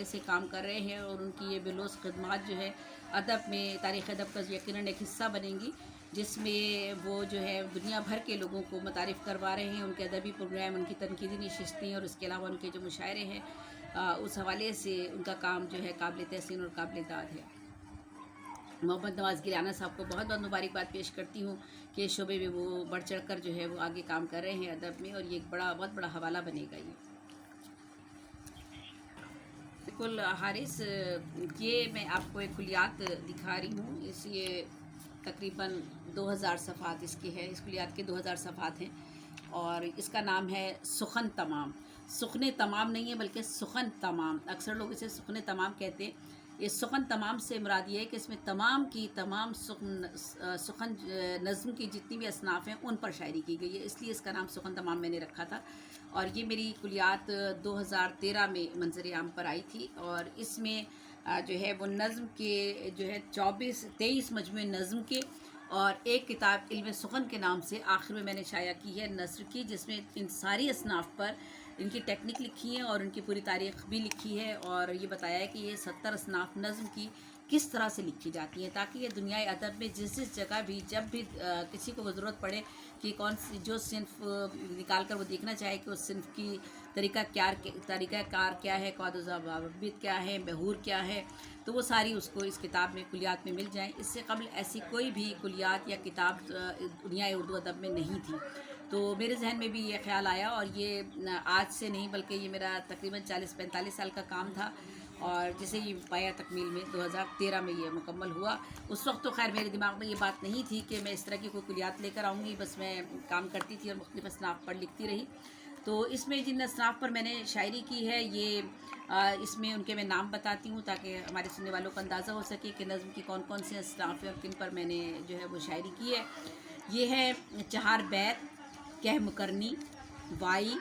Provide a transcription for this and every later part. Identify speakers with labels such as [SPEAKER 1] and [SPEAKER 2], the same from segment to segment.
[SPEAKER 1] حوالے سے کام کر رہے ہیں، اور ان کی یہ بلوز خدمات جو ہے ادب میں، تاریخ ادب کا یقیناً ایک حصہ بنیں گی، جس میں وہ جو ہے دنیا بھر کے لوگوں کو متعارف کروا رہے ہیں، ان کے ادبی پروگرام، ان کی تنقیدی نشستیں، اور اس کے علاوہ ان کے جو مشاعرے ہیں، اس حوالے سے ان کا کام جو ہے قابل تحسین اور قابل داد ہے۔ محمد نواز گیلانی صاحب کو بہت بہت مبارکباد پیش کرتی ہوں کہ اس شعبے میں وہ بڑھ چڑھ کر جو ہے وہ آگے کام کر رہے ہیں ادب میں، اور یہ ایک بہت بڑا حوالہ بنے گا یہ۔ بالکل حارث، یہ میں آپ کو ایک کلیات دکھا رہی ہوں، یہ تقریباً 2000 صفحات اس کے ہے، اس کلیات کے 2000 صفحات ہیں، اور اس کا نام ہے سخن تمام۔ سخن تمام نہیں ہے بلکہ سخن تمام، اکثر لوگ اسے سخن تمام کہتے ہیں۔ یہ سخن تمام سے مراد یہ ہے کہ اس میں تمام کی تمام سخن نظم کی جتنی بھی اصناف ہیں ان پر شاعری کی گئی ہے، اس لیے اس کا نام سخن تمام میں نے رکھا تھا، اور یہ میری کلیات 2013 میں منظر عام پر آئی تھی، اور اس میں جو ہے وہ نظم کے جو ہے 23 مجموعے نظم کے، اور ایک کتاب علم سخن کے نام سے آخر میں نے شائع کی ہے نثر کی، جس میں ان ساری اصناف پر ان کی ٹیکنیک لکھی ہے اور ان کی پوری تاریخ بھی لکھی ہے، اور یہ بتایا ہے کہ یہ 70 اصناف نظم کی کس طرح سے لکھی جاتی ہیں، تاکہ یہ دنیائے ادب میں جس جگہ بھی جب بھی کسی کو ضرورت پڑے کہ کون سی جو صنف نکال کر وہ دیکھنا چاہے کہ اس صنف کی طریقہ کار کیا ہے، قواعد و ضوابط کیا ہے، بحور کیا ہے، تو وہ ساری اس کو اس کتاب میں کلیات میں مل جائیں۔ اس سے قبل ایسی کوئی بھی کلیات یا کتاب دنیائے اردو ادب میں نہیں تھی، تو میرے ذہن میں بھی یہ خیال آیا، اور یہ آج سے نہیں بلکہ یہ میرا تقریباً 40-45 سال کا کام تھا، اور جسے یہ پایا تکمیل میں 2013 میں یہ مکمل ہوا۔ اس وقت تو خیر میرے دماغ میں یہ بات نہیں تھی کہ میں اس طرح کی کوئی کلیات لے کر آؤں گی، بس میں کام کرتی تھی اور مختلف اصناف پر لکھتی رہی۔ تو اس میں جن اصناف پر میں نے شاعری کی ہے، یہ اس میں ان کے میں نام بتاتی ہوں تاکہ ہمارے سننے والوں کو اندازہ ہو سکے کہ نظم کی کون کون سی اصناف ہیں اور کن پر میں نے جو ہے وہ شاعری کی ہے۔ یہ ہے چہار بیت، کہہ مکرنی، وائی،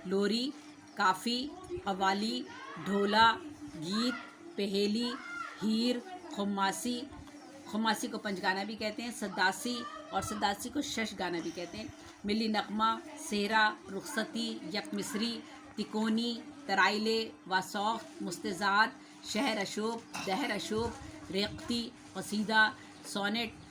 [SPEAKER 1] لوری، کافی، قوالی، ڈھولا، گیت، پہیلی، ہیر، خماسی، خماسی کو پنج گانا بھی کہتے ہیں، سداسی، اور سداسی کو شش گانا بھی کہتے ہیں، ملی نغمہ، سہرا، رخصتی، یک مصری، تکونی، ترائلے، واسوخت، مستزاد، شہر اشوب، دہر اشوب، ریقتی، قصیدہ، سونٹ،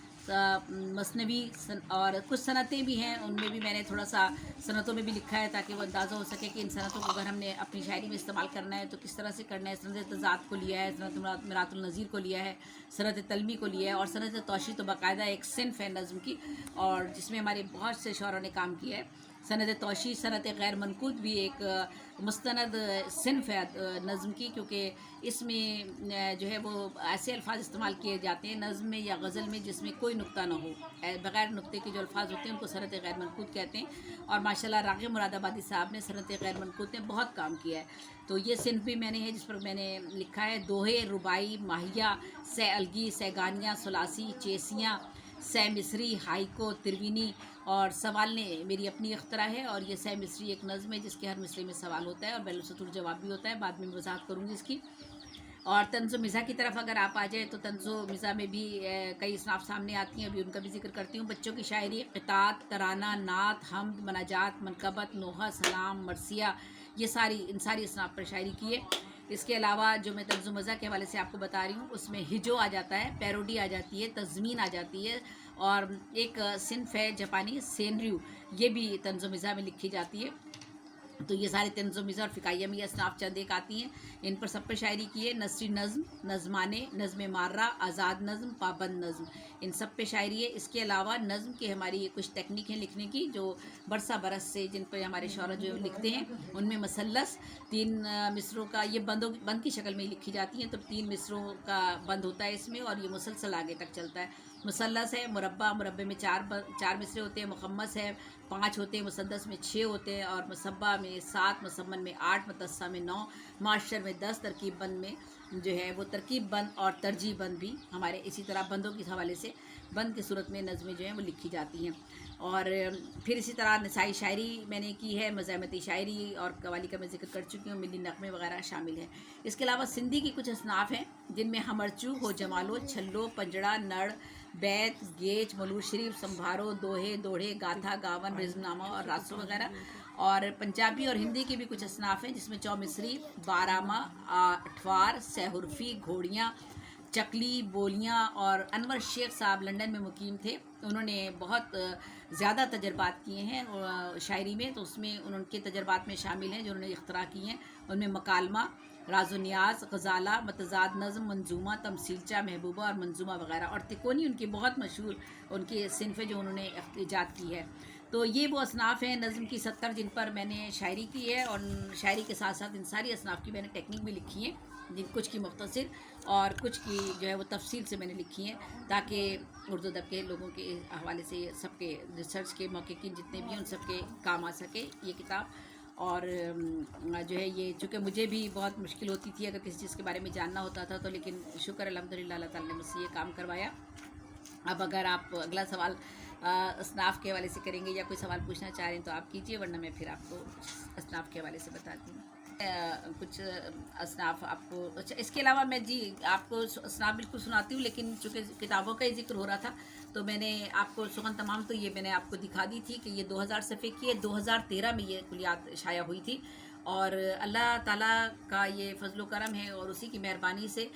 [SPEAKER 1] مثنوی، اور کچھ صنعتیں بھی ہیں، ان میں بھی میں نے تھوڑا سا صنعتوں میں بھی لکھا ہے تاکہ وہ اندازہ ہو سکے کہ ان صنعتوں کو اگر ہم نے اپنی شاعری میں استعمال کرنا ہے تو کس طرح سے کرنا ہے۔ صنعت تضاد کو لیا ہے، صنعت مرات النظیر کو لیا ہے، صنعت تلمی کو لیا ہے، اور صنعت توشی تو باقاعدہ ایک صنف ہے نظم کی، اور جس میں ہمارے بہت سے شعراء نے کام کیا ہے۔ صنعت توشی، صنعت غیر منقود بھی ایک مستند صنف ہے نظم کی، کیونکہ اس میں جو ہے وہ ایسے الفاظ استعمال کیے جاتے ہیں نظم میں یا غزل میں جس میں کوئی نقطہ نہ ہو، بغیر نقطے کے جو الفاظ ہوتے ہیں ان کو صنعت غیر منقود کہتے ہیں، اور ماشاءاللہ راغب مراد آبادی صاحب نے صنعت غیر منقود میں بہت کام کیا ہے۔ تو یہ صنف بھی میں نے ہے جس پر میں نے لکھا ہے دوہے، ربائی، ماہیہ، سہ الگی، سہ گانیاں، ثلاثی، چیسیاں، سہ مصری، ہائیکو، تروینی، اور سوال نے میری اپنی اختراع ہے، اور یہ سہ مصری ایک نظم ہے جس کے ہر مصرے میں سوال ہوتا ہے اور بین السطور جواب بھی ہوتا ہے، بعد میں وضاحت کروں گی اس کی۔ اور طنز و مزاح کی طرف اگر آپ آ جائیں تو طنز و مزاح میں بھی کئی اصناف سامنے آتی ہیں، ابھی ان کا بھی ذکر کرتی ہوں۔ بچوں کی شاعری، قطعات، ترانہ، نعت، حمد، مناجات، منقبت، نوحہ، سلام، مرثیہ، یہ ان ساری اصناف پر شاعری کی ہے۔ اس کے علاوہ جو میں طنز و مزاح کے حوالے سے آپ کو بتا رہی ہوں، اس میں ہجو آ جاتا ہے، پیروڈی آ جاتی ہے، تزمین آ جاتی ہے، اور ایک صنف ہے جاپانی سینریو، یہ بھی طنز و مزاح میں لکھی جاتی ہے۔ تو یہ سارے طنز و مزاح اور فکاہیہ میں یہ اصناف چند ایک آتی ہیں، ان پر سب پر شاعری کی ہے۔ نثری نظم، نظمانے، نظم مارہ، آزاد نظم، پابند نظم، ان سب پہ شاعری ہے۔ اس کے علاوہ نظم کے ہماری کچھ ٹیکنیک ہیں لکھنے کی جو برسہ برس سے جن پر ہمارے شعراء جو لکھتے ہیں، ان میں مثلث، 3 مصروں کا، یہ بند کی شکل میں ہی لکھی جاتی ہیں، تو 3 مصروں کا بند ہوتا ہے اس میں، اور یہ مسلسل آگے تک چلتا ہے۔ مثلث ہے، مربع، مربع میں 4 مصرے ہوتے ہیں، مخمس ہے 5 ہوتے ہیں، مسدس میں 6 ہوتے ہیں، اور مصبہ میں 7، مسمن میں 8، متصہ میں 9، معشر میں 10، ترکیب بند میں جو ہے وہ ترکیب بند اور ترجیح بند بھی ہمارے اسی طرح بندوں کے حوالے سے بند کی صورت میں نظمیں جو ہیں وہ لکھی جاتی ہیں۔ اور پھر اسی طرح نسائی شاعری میں نے کی ہے، مزاحمتی شاعری اور قوالی کا میں ذکر کر چکی ہوں، ملی نغمے وغیرہ شامل ہیں۔ اس کے علاوہ سندھی کی کچھ اصناف ہیں جن میں ہمرچو، ہو جمالو، چھلو، پنجڑا، نڑ، بیت، گیج، ملوش شریف، سمبھارو، دوہے، دوڑھے، گاتھا، گاون، رزم نامہ اور راسو وغیرہ۔ اور پنجابی اور ہندی کے بھی کچھ اصناف ہیں، جس میں چومصری، بارہمہ، اٹھوار، سہرفی، گھوڑیاں، چکلی، بولیاں. اور انور شیخ صاحب لنڈن میں مقیم تھے، انہوں نے بہت زیادہ تجربات کیے ہیں شاعری میں، تو اس میں ان کے تجربات میں شامل ہیں جو انہوں نے اختراع کی ہیں. ان میں مکالمہ، راز و نیاز، غزالہ، متضاد نظم، منظومہ، تمثیلچہ، محبوبہ اور منظومہ وغیرہ. اور تکونی ان کی بہت مشہور ان کی صنف ہے جو انہوں نے ایجاد کی ہے. تو یہ وہ اصناف ہیں نظم کی 70 جن پر میں نے شاعری کی ہے، اور شاعری کے ساتھ ساتھ ان ساری اصناف کی میں نے ٹیکنیک بھی لکھی ہیں، جن کچھ کی مختصر اور کچھ کی جو ہے وہ تفصیل سے میں نے لکھی ہیں، تاکہ اردو ادب کے لوگوں کے حوالے سے سب کے ریسرچ کے محققین جتنے بھی ہیں ان سب کے کام آ سکے یہ کتاب. اور جو ہے یہ چونکہ مجھے بھی بہت مشکل ہوتی تھی اگر کسی چیز کے بارے میں جاننا ہوتا تھا، تو لیکن شکر الحمدللہ اللہ تعالیٰ نے مجھ سے یہ کام کروایا. اب اگر آپ اگلا سوال اصناف کے حوالے سے کریں گے یا کوئی سوال پوچھنا چاہ رہے ہیں تو آپ کیجیے، ورنہ میں پھر آپ کو اصناف کے حوالے سے بتاتی ہوں. کچھ اصناف آپ کو، اچھا اس کے علاوہ میں جی آپ کو اصناف بالکل سناتی ہوں، لیکن چونکہ کتابوں کا ہی ذکر ہو رہا تھا تو میں نے آپ کو سخن تمام تو یہ میں نے آپ کو دکھا دی تھی کہ یہ 2000 صفحے کی ہے. 2013 میں یہ کلیات شائع ہوئی تھی، اور اللہ تعالیٰ کا یہ فضل و کرم ہے اور اسی کی مہربانی سے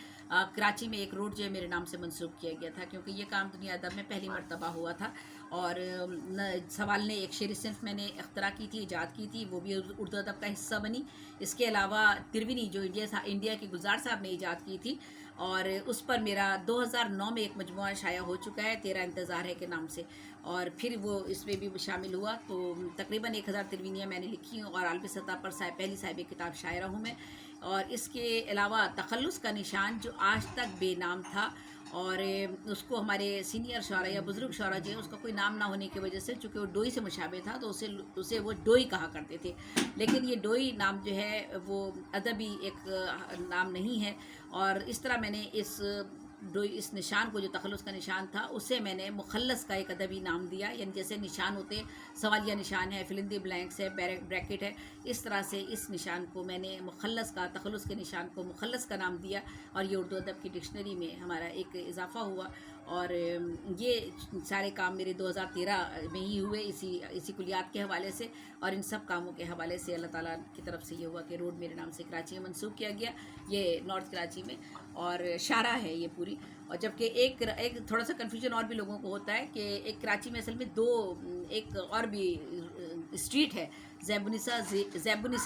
[SPEAKER 1] کراچی میں ایک روڈ جو ہے میرے نام سے منسوب کیا گیا تھا، کیونکہ یہ کام دنیا ادب میں پہلی مرتبہ ہوا تھا. اور سوال نے ایک شعری صنف میں نے اختراع کی تھی، ایجاد کی تھی، وہ بھی اردو ادب کا حصہ بنی. اس کے علاوہ ترونی جو انڈیا کے گلزار صاحب نے ایجاد کی تھی، اور اس پر میرا 2009 میں ایک مجموعہ شائع ہو چکا ہے 13 انتظار ہے کے نام سے، اور پھر وہ اس میں بھی شامل ہوا. تو تقریباً 1000 ترونیاں میں نے لکھی ہوں، اور عالمی سطح پر پہلی صاحب کتاب شاعرہ ہوں میں. اور اس کے علاوہ تخلص کا نشان جو آج تک بے نام تھا، اور اس کو ہمارے سینئر شعراء یا بزرگ شعراء جو ہے اس کا کوئی نام نہ ہونے کی وجہ سے، چونکہ وہ ڈوئی سے مشابہ تھا تو اسے وہ ڈوئی کہا کرتے تھے. لیکن یہ ڈوئی نام جو ہے وہ ادبی ایک نام نہیں ہے، اور اس طرح میں نے اس نشان کو جو تخلص کا نشان تھا اسے میں نے مخلص کا ایک ادبی نام دیا. یعنی جیسے نشان ہوتے ہیں، سوالیہ نشان ہے، فل ان دی بلینکس ہے، بریکٹ ہے، اس طرح سے اس نشان کو میں نے مخلص کا، تخلص کے نشان کو مخلص کا نام دیا، اور یہ اردو ادب کی ڈکشنری میں ہمارا ایک اضافہ ہوا. اور یہ سارے کام میرے 2013 میں ہی ہوئے اسی کلیات کے حوالے سے، اور ان سب کاموں کے حوالے سے اللہ تعالیٰ کی طرف سے یہ ہوا کہ روڈ میرے نام سے کراچی میں منسوخ کیا گیا، یہ نارتھ کراچی میں، اور شارع ہے یہ پوری. اور جبکہ ایک تھوڑا سا کنفیوژن اور بھی لوگوں کو ہوتا ہے کہ ایک کراچی میں اصل میں ایک اور بھی اسٹریٹ ہے، زیبونسا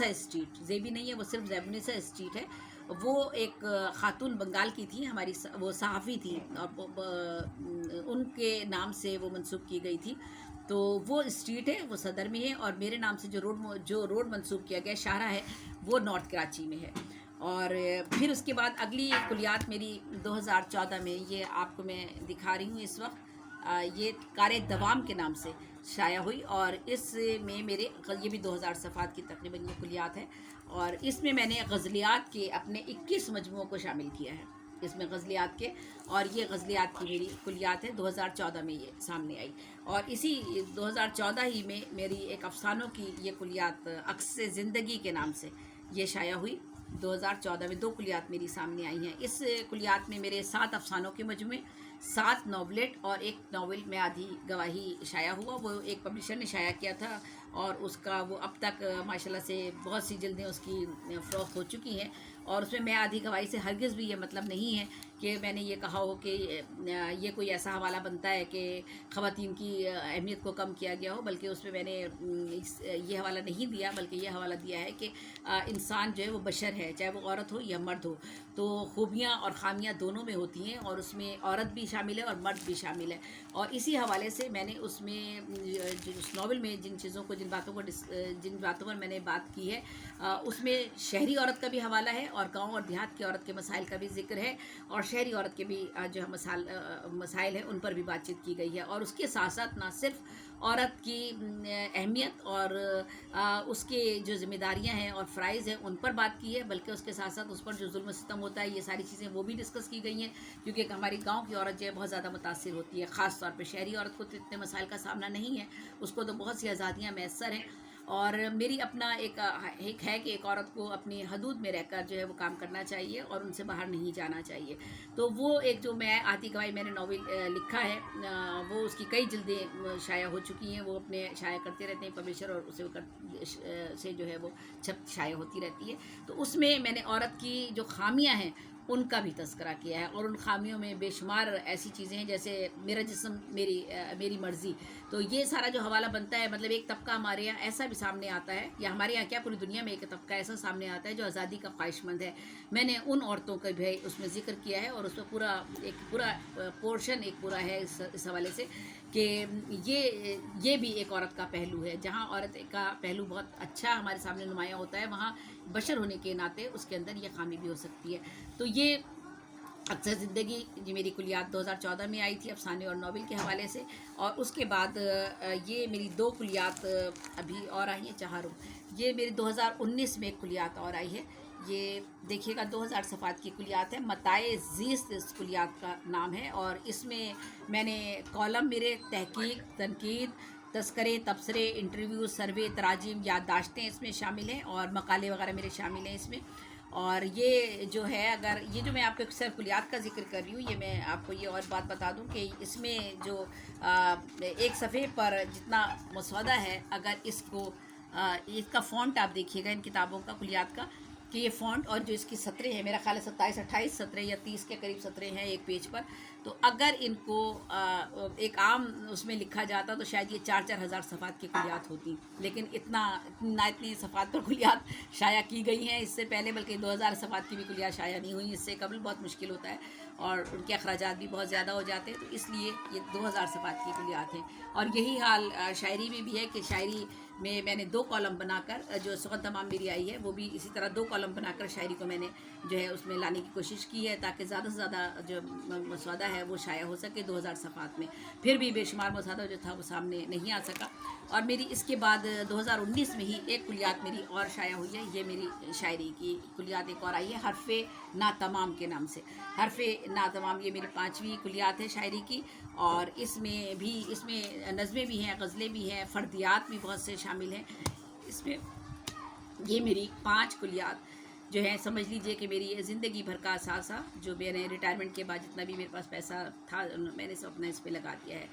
[SPEAKER 1] اسٹریٹ، زیبی نہیں ہے وہ، صرف زیبونسا اسٹریٹ ہے. وہ ایک خاتون بنگال کی تھی، ہماری وہ صحافی تھی، ان کے نام سے وہ منسوب کی گئی تھی. تو وہ اسٹریٹ ہے، وہ صدر میں ہے، اور میرے نام سے جو روڈ منسوب کیا گیا شاہراہ ہے وہ نارتھ کراچی میں ہے. اور پھر اس کے بعد اگلی کلیات میری 2014 میں، یہ آپ کو میں دکھا رہی ہوں اس وقت، یہ کار دوام کے نام سے شائع ہوئی، اور اس میں یہ بھی 2000 صفحات کی تقریباً یہ کلیات ہے. اور اس میں میں نے غزلیات کے اپنے 21 مجموعوں کو شامل کیا ہے اس میں غزلیات کے، اور یہ غزلیات کی میری کلیات ہے. 2014 میں یہ سامنے آئی، اور اسی 2014 ہی میں میری ایک افسانوں کی یہ کلیات عکس زندگی کے نام سے یہ شائع ہوئی. 2014 میں 2 کلیات میری سامنے آئی ہیں. اس کلیات میں میرے 7 افسانوں کے مجموعے، 7 ناولٹ اور ایک ناول میں آدھی گواہی شائع ہوا. وہ ایک پبلشر نے شائع کیا تھا، اور اس کا وہ اب تک ماشاءاللہ سے بہت سی جلدیں اس کی فروخت ہو چکی ہیں. اور اس میں میں آدھی گواہی سے ہرگز بھی یہ مطلب نہیں ہے کہ میں نے یہ کہا ہو کہ یہ کوئی ایسا حوالہ بنتا ہے کہ خواتین کی اہمیت کو کم کیا گیا ہو، بلکہ اس میں میں نے یہ حوالہ نہیں دیا، بلکہ یہ حوالہ دیا ہے کہ انسان جو ہے وہ بشر ہے، چاہے وہ عورت ہو یا مرد ہو، تو خوبیاں اور خامیاں دونوں میں ہوتی ہیں، اور اس میں عورت بھی شامل ہے اور مرد بھی شامل ہے. اور اسی حوالے سے میں نے اس میں اس ناول میں جن باتوں پر میں نے بات کی ہے، اس میں شہری عورت کا بھی حوالہ ہے، اور گاؤں اور دیہات کی عورت کے مسائل کا بھی ذکر ہے، اور شہری عورت کے بھی جو مسائل ہیں ان پر بھی بات چیت کی گئی ہے. اور اس کے ساتھ ساتھ نہ صرف عورت کی اہمیت اور اس کے جو ذمہ داریاں ہیں اور فرائض ہیں ان پر بات کی ہے، بلکہ اس کے ساتھ ساتھ اس پر جو ظلم و ستم ہوتا ہے، یہ ساری چیزیں وہ بھی ڈسکس کی گئی ہیں. کیونکہ ہماری گاؤں کی عورت جو ہے بہت زیادہ متاثر ہوتی ہے، خاص طور پہ شہری عورت کو تو اتنے مسائل کا سامنا نہیں ہے، اس کو تو بہت سی آزادیاں میسر ہیں. اور میری اپنا ایک ہے کہ ایک عورت کو اپنی حدود میں رہ کر جو ہے وہ کام کرنا چاہیے اور ان سے باہر نہیں جانا چاہیے. تو وہ ایک جو میں آتی گواہی میں نے ناول لکھا ہے، وہ اس کی کئی جلدیں شائع ہو چکی ہیں. وہ اپنے شائع کرتے رہتے ہیں پبلشر، اور اسے سے جو ہے وہ چھپ شائع ہوتی رہتی ہے. تو اس میں نے عورت کی جو خامیاں ہیں ان کا بھی تذکرہ کیا ہے، اور ان خامیوں میں بے شمار ایسی چیزیں ہیں جیسے میرا جسم میری مرضی. تو یہ سارا جو حوالہ بنتا ہے، مطلب ایک طبقہ ہمارے یہاں ایسا بھی سامنے آتا ہے، یا ہمارے یہاں کیا پوری دنیا میں ایک طبقہ ایسا سامنے آتا ہے جو آزادی کا خواہش مند ہے. میں نے ان عورتوں کا بھی اس میں ذکر کیا ہے، اور اس میں پورا پورشن ایک پورا ہے اس حوالے سے کہ یہ بھی ایک عورت کا پہلو ہے. جہاں عورت کا پہلو بہت اچھا ہمارے سامنے نمایاں ہوتا ہے، وہاں بشر ہونے کے ناطے اس کے اندر یہ خامی بھی ہو سکتی ہے. تو یہ اکثر زندگی جو میری کلیات 2014 میں آئی تھی افسانے اور ناول کے حوالے سے، اور اس کے بعد یہ میری 2 کلیات ابھی اور آئی ہیں، چہاروں. یہ میری 2019 میں ایک کلیات اور آئی ہے. یہ دیکھیے گا 2000 صفحات کی کلیات ہے. متاع زیست اس کلیات کا نام ہے، اور اس میں نے کالم میرے تحقیق، تنقید، تذکرے، تبصرے، انٹرویو، سروے، تراجم، یادداشتیں اس میں شامل ہیں، اور مقالے وغیرہ میرے شامل ہیں اس میں. اور یہ جو ہے، اگر یہ جو میں آپ کو صرف کلیات کا ذکر کر رہی ہوں، یہ میں آپ کو یہ اور بات بتا دوں کہ اس میں جو ایک صفحے پر جتنا مسودہ ہے، اگر اس کا فونٹ آپ دیکھیے گا ان کتابوں کا، کلیات کا، کہ یہ فونٹ اور جو اس کی سطریں ہیں، میرا خیال ہے 27-28 سطریں یا 30 کے قریب سطریں ہیں ایک پیج پر. تو اگر ان کو ایک عام اس میں لکھا جاتا تو شاید یہ 4-4 ہزار صفحات کی کلیات ہوتی. لیکن اتنی صفحات پر کلیات شائع کی گئی ہیں اس سے پہلے، بلکہ 2000 صفحات کی بھی کلیات شائع نہیں ہوئی. اس سے قبل بہت مشکل ہوتا ہے، اور ان کے اخراجات بھی بہت زیادہ ہو جاتے ہیں. تو اس لیے یہ 2000 صفحات کی کلیات ہیں. اور یہی حال شاعری میں بھی ہے کہ شاعری میں نے 2 کالم بنا کر، جو سخن تمام میری آئی ہے وہ بھی اسی طرح 2 کالم بنا کر شاعری کو میں نے جو ہے اس میں لانے کی کوشش کی ہے، تاکہ زیادہ سے زیادہ جو مسودہ ہے وہ شائع ہو سکے 2000 صفحات میں. پھر بھی بے شمار مسودہ جو تھا وہ سامنے نہیں آ سکا. اور میری اس کے بعد 2019 میں ہی ایک کلیات میری اور شائع ہوئی ہے. یہ میری شاعری کی کلیات ایک اور آئی ہے، حرف ناتمام کے نام سے. حرف ناتمام یہ میری 5ویں کلیات ہے شاعری کی. اور اس میں نظمیں بھی ہیں، غزلیں بھی ہیں، فردیات بھی بہت سے شامل ہیں اس میں. یہ میری 5 کلیات جو ہے، سمجھ لیجئے کہ میری زندگی بھر کا اثاثہ، جو میں نے ریٹائرمنٹ کے بعد جتنا بھی میرے پاس پیسہ تھا میں نے سب اپنا اس پہ لگا دیا ہے.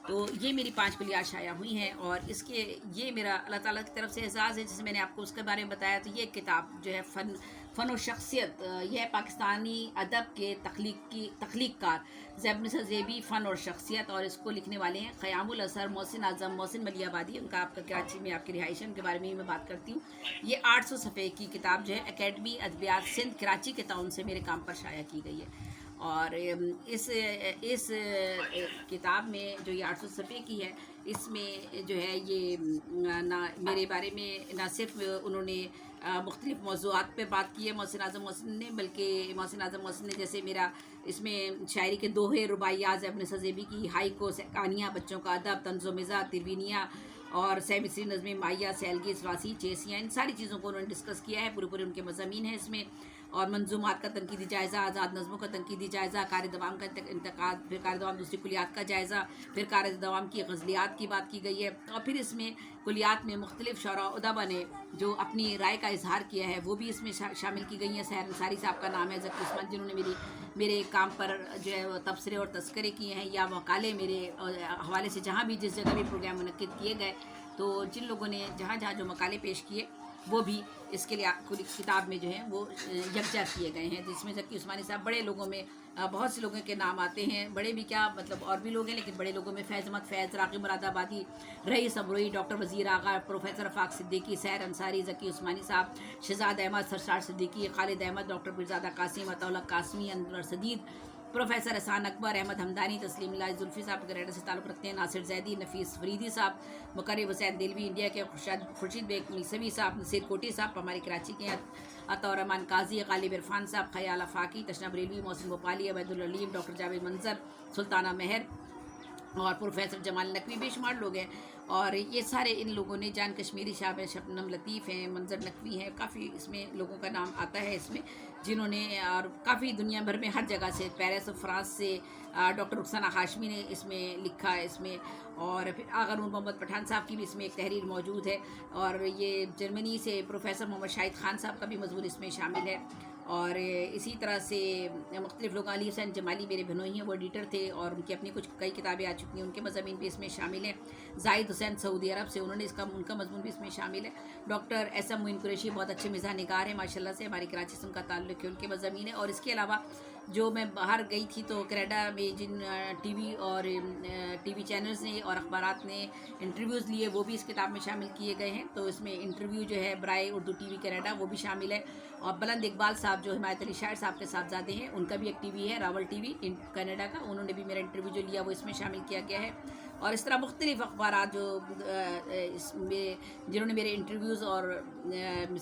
[SPEAKER 1] تو یہ میری 5 کلیات شائع ہوئی ہیں، اور یہ میرا اللہ تعالیٰ کی طرف سے اعزاز ہے. جیسے میں نے آپ کو اس کے بارے میں بتایا، تو یہ کتاب جو ہے فن و شخصیت، یہ ہے پاکستانی ادب کے تخلیق کار زیب نثار زیبی، فن اور شخصیت. اور اس کو لکھنے والے ہیں قیام الاثر محسن اعظم محسن ملی آبادی. ان کا آپ کا کراچی میں آپ کی رہائش ہے، ان کے بارے میں ہی میں بات کرتی ہوں. یہ 800 صفحے کی کتاب جو ہے اکیڈمی ادبیات سندھ کراچی کے تعاون سے میرے کام پر شائع کی گئی ہے. اور اس کتاب میں جو یہ 800 صفحے کی ہے، اس میں جو ہے یہ میرے بارے میں نہ صرف انہوں نے مختلف موضوعات پہ بات کی ہے محسن اعظم محسن نے، بلکہ محسن اعظم محسن نے جیسے میرا اس میں شاعری کے دوہے، رباعیات، زیب نثار زیبی کی ہائیکو، کہانیاں، بچوں کا ادب، طنز و مزاح، تروینیاں، اور سہ مصری نظمیں، مائیہ، سیلگی، سواسی، چیسیاں، ان ساری چیزوں کو انہوں نے ڈسکس کیا ہے. پورے ان کے مضامین ہیں اس میں. اور منظومات کا تنقیدی جائزہ، آزاد نظموں کا تنقیدی جائزہ، کار دوام کا انتقاد، پھر کار دوام دوسری کلیات کا جائزہ، پھر کار دوام کی غزلیات کی بات کی گئی ہے. اور پھر اس میں کلیات میں مختلف شعراء ادبا نے جو اپنی رائے کا اظہار کیا ہے وہ بھی اس میں شامل کی گئی ہیں. سحر انصاری صاحب کا نام ہے، ذکی عثمان، جنہوں نے میرے کام پر جو ہے وہ تبصرے اور تذکرے کیے ہیں، یا مقالے میرے حوالے سے جہاں بھی جس جگہ بھی پروگرام منعقد کیے گئے، تو جن لوگوں نے جہاں جو مقالے پیش کیے وہ بھی اس کے لیے کتاب میں جو ہیں وہ یکجا کیے گئے ہیں. جس میں ذکی عثمانی صاحب، بڑے لوگوں میں بہت سے لوگوں کے نام آتے ہیں، بڑے بھی کیا مطلب اور بھی لوگ ہیں، لیکن بڑے لوگوں میں فیض احمد فیض، راقی مراد آبادی، رئیس ابروئی، ڈاکٹر وزیر آغا، پروفیسر افاق صدیقی، سحر انصاری، ذکی عثمانی صاحب، شہزاد احمد، سرشار صدیقی، خالد احمد، ڈاکٹر پیرزادہ قاسم، عطا اللہ قاسمی، انور سدید، پروفیسر احسان اکبر، احمد حمدانی، تسلیم اللہ زلفی صاحب گریڈر سے تعلق رکھتے ہیں، ناصر زیدی، نفیس فریدی صاحب، مقرب حسین دلوی، انڈیا کے خورشید بیگ میسوی صاحب، نصیر کوٹی صاحب ہماری کراچی کے ہیں، عطا الرحمان قاضی، غالب عرفان صاحب، خیال آفاقی، تشنا بریلوی، محسن بھوپالی، عبید العلیم، ڈاکٹر جاوید منظر، سلطانہ مہر، اور پروفیسر جمال نقوی، بے شمار لوگ ہیں. اور یہ سارے ان لوگوں نے، جان کشمیری صاحب ہیں، شبنم لطیف ہیں، منظر نقوی ہیں، کافی اس میں لوگوں کا نام آتا ہے اس میں، جنہوں نے اور کافی دنیا بھر میں ہر جگہ سے، پیرس اور فرانس سے ڈاکٹر رخسانہ ہاشمی نے اس میں لکھا ہے اس میں، اور پھر آغا نور محمد پٹھان صاحب کی بھی اس میں ایک تحریر موجود ہے، اور یہ جرمنی سے پروفیسر محمد شاہد خان صاحب کا بھی مضمون اس میں شامل ہے، اور اسی طرح سے مختلف لوگ، علی حسین جمالی میرے بہنوئی ہیں، وہ ایڈیٹر تھے اور ان کی اپنی کچھ کئی کتابیں آ چکی ہیں، ان کے مضامین بھی اس میں شامل ہیں، زاہد حسین سعودی عرب سے، انہوں نے ان کا مضمون بھی اس میں شامل ہے، ڈاکٹر ایس ایم معین قریشی بہت اچھے مزاح نگار ہیں ماشاء اللہ سے، ہماری کراچی سے ان کا تعلق ہے، ان کے مضامین ہیں، اور اس کے علاوہ جو میں باہر گئی تھی تو کینیڈا میں جن ٹی وی چینلز نے اور اخبارات نے انٹرویوز لیے، وہ بھی اس کتاب میں شامل کیے گئے ہیں، تو اس میں انٹرویو جو ہے برائے اردو ٹی وی کینیڈا وہ بھی شامل ہے، اور بلند اقبال صاحب جو حمایت علی شاعر صاحب کے صاحبزادے ہیں، ان کا بھی ایک ٹی وی ہے، راول ٹی وی کینیڈا کا، انہوں نے بھی میرا انٹرویو جو لیا وہ اس میں شامل کیا گیا ہے، اور اس طرح مختلف اخبارات جو اس میں جنہوں نے میرے انٹرویوز اور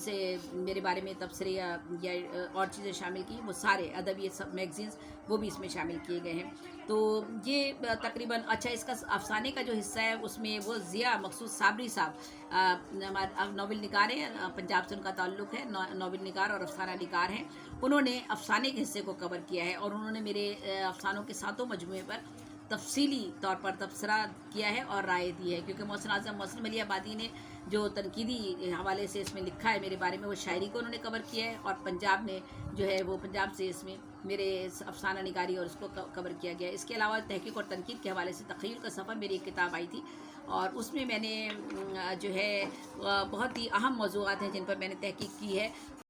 [SPEAKER 1] سے میرے بارے میں تبصرے یا اور چیزیں شامل کی، وہ سارے ادبی سب میگزینز وہ بھی اس میں شامل کیے گئے ہیں، تو یہ تقریباً اچھا اس کا افسانے کا جو حصہ ہے اس میں وہ ضیاء مقصود صابری صاحب ناول نگار ہیں، پنجاب سے ان کا تعلق ہے، ناول نگار اور افسانہ نگار ہیں، انہوں نے افسانے کے حصے کو کور کیا ہے، اور انہوں نے میرے افسانوں کے 7 مجموعے پر تفصیلی طور پر تبصرہ کیا ہے اور رائے دی ہے، کیونکہ محسن اعظم محسن علی آبادی نے جو تنقیدی حوالے سے اس میں لکھا ہے میرے بارے میں، وہ شاعری کو انہوں نے کور کیا ہے، اور پنجاب نے جو ہے وہ پنجاب سے اس میں میرے افسانہ نگاری اور اس کو کور کیا گیا ہے، اس کے علاوہ تحقیق اور تنقید کے حوالے سے تخیل کا سفر میری ایک کتاب آئی تھی، اور اس میں میں نے جو ہے بہت ہی اہم موضوعات ہیں جن پر میں نے تحقیق کی ہے،